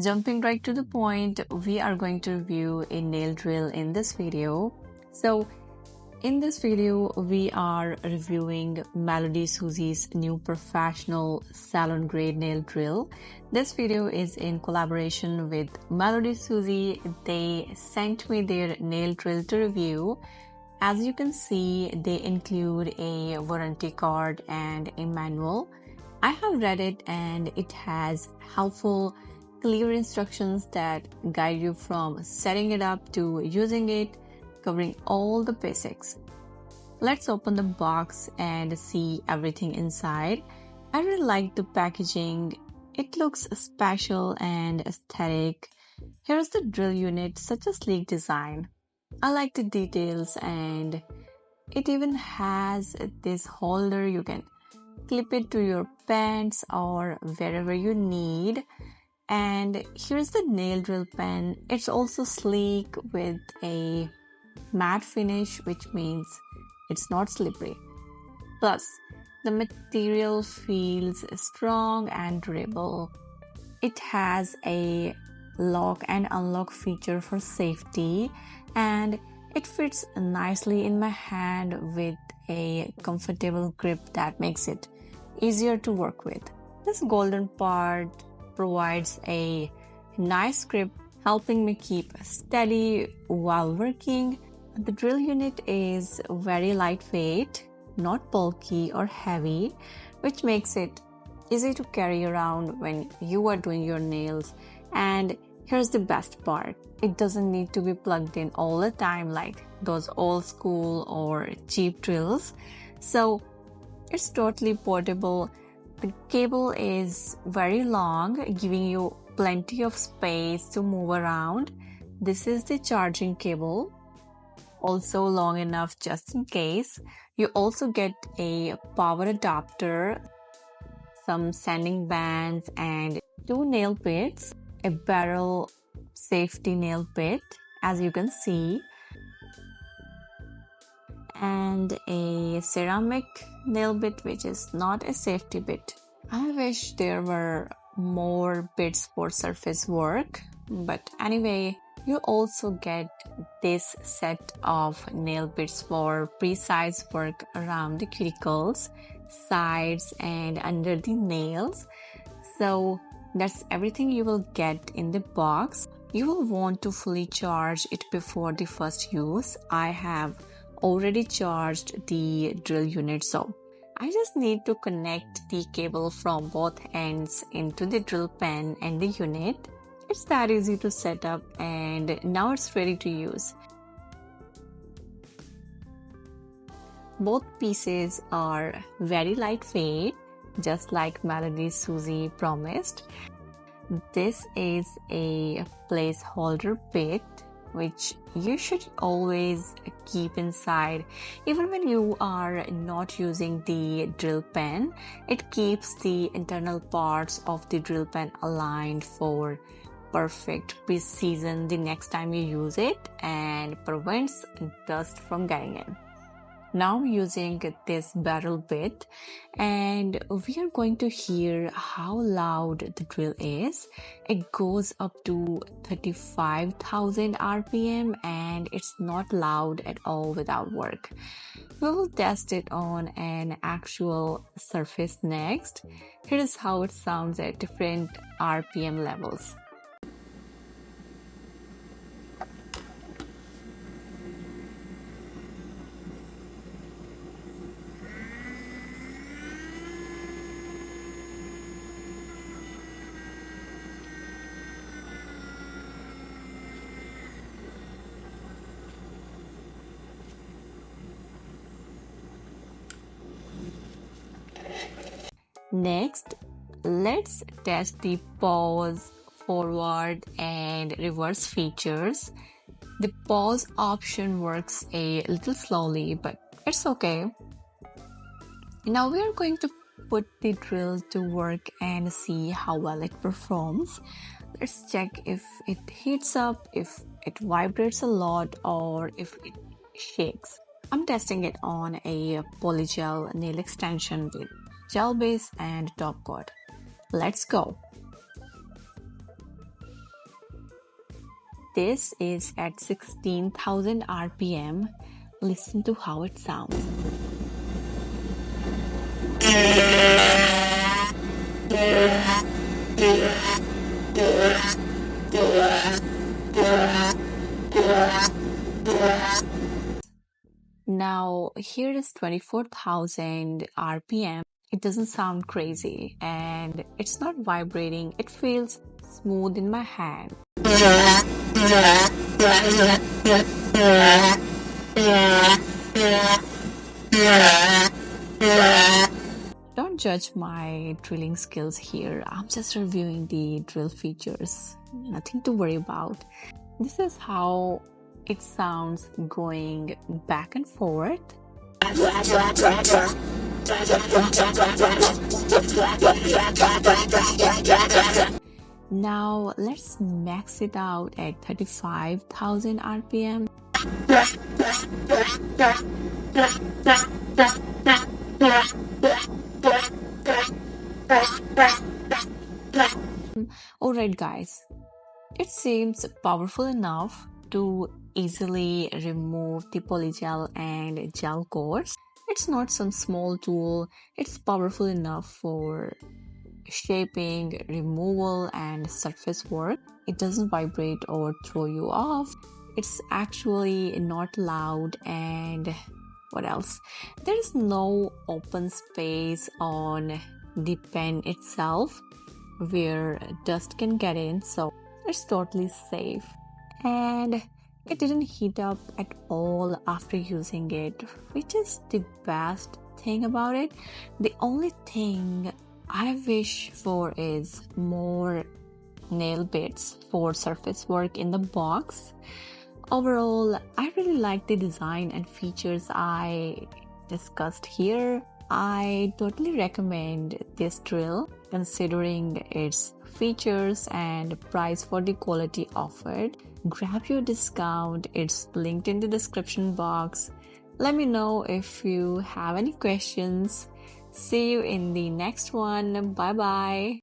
Jumping right to the point, we are going to review a nail drill in this video. So in this video, we are reviewing MelodySusie's new professional salon grade nail drill. This video is in collaboration with MelodySusie. They sent me their nail drill to review. As you can see, they include a warranty card and a manual. I have read it and it has helpful, clear instructions that guide you from setting it up to using it, covering all the basics. Let's open the box and see everything inside. I really like the packaging. It looks special and aesthetic. Here's the drill unit, such a sleek design. I like the details, and it even has this holder. You can clip it to your pants or wherever you need. And here's the nail drill pen. It's also sleek with a matte finish, which means it's not slippery. Plus, the material feels strong and durable. It has a lock and unlock feature for safety, and it fits nicely in my hand with a comfortable grip that makes it easier to work with. This golden part provides a nice grip, helping me keep steady while working. The drill unit is very lightweight, not bulky or heavy, which makes it easy to carry around when you are doing your nails. And here's the best part. It doesn't need to be plugged in all the time like those old school or cheap drills. So it's totally portable. The cable is very long, giving you plenty of space to move around. This is the charging cable, also long enough just in case. You also get a power adapter, some sanding bands, and 2 nail bits, a barrel safety nail bit, as you can see, and a ceramic nail bit, which is not a safety bit. I wish there were more bits for surface work, but anyway, you also get this set of nail bits for precise work around the cuticles, sides, and under the nails. So that's everything you will get in the box. You will want to fully charge it before the first use. I have already charged the drill unit, so I just need to connect the cable from both ends into the drill pen and the unit. It's that easy to set up, and now it's ready to use. Both pieces are very lightweight, just like MelodySusie promised. This is a placeholder bit, which you should always keep inside. Even when you are not using the drill pen, it keeps the internal parts of the drill pen aligned for perfect precision the next time you use it, and prevents dust from getting in. Now I'm using this barrel bit, and we are going to hear how loud the drill is. It goes up to 35,000 RPM, and it's not loud at all without work. We will test it on an actual surface next. Here is how it sounds at different RPM levels. Next, let's test the pause, forward, and reverse features. The pause option works a little slowly, but it's okay. Now we are going to put the drill to work and see how well it performs. Let's check if it heats up, if it vibrates a lot, or if it shakes. I'm testing it on a polygel nail extension with gel base and top coat. Let's go. this is at 16,000 RPM. Listen to how it sounds. Now here is 24,000 RPM. It doesn't sound crazy and it's not vibrating. It feels smooth in my hand. Don't judge my drilling skills here. I'm just reviewing the drill features. Nothing to worry about. This is how it sounds going back and forth. Now let's max it out at 35,000 RPM. Alright guys, it seems powerful enough to easily remove the polygel and gel coats. It's not some small tool, it's powerful enough for shaping, removal and surface work. It doesn't vibrate or throw you off. It's actually not loud, and what else? There is no open space on the pen itself where dust can get in, so it's totally safe. And it didn't heat up at all after using it, which is the best thing about it. The only thing I wish for is more nail bits for surface work in the box. Overall, I really like the design and features I discussed here. I totally recommend this drill considering its features and price for the quality offered. Grab your discount, it's linked in the description box. Let me know if you have any questions. See you in the next one. Bye bye.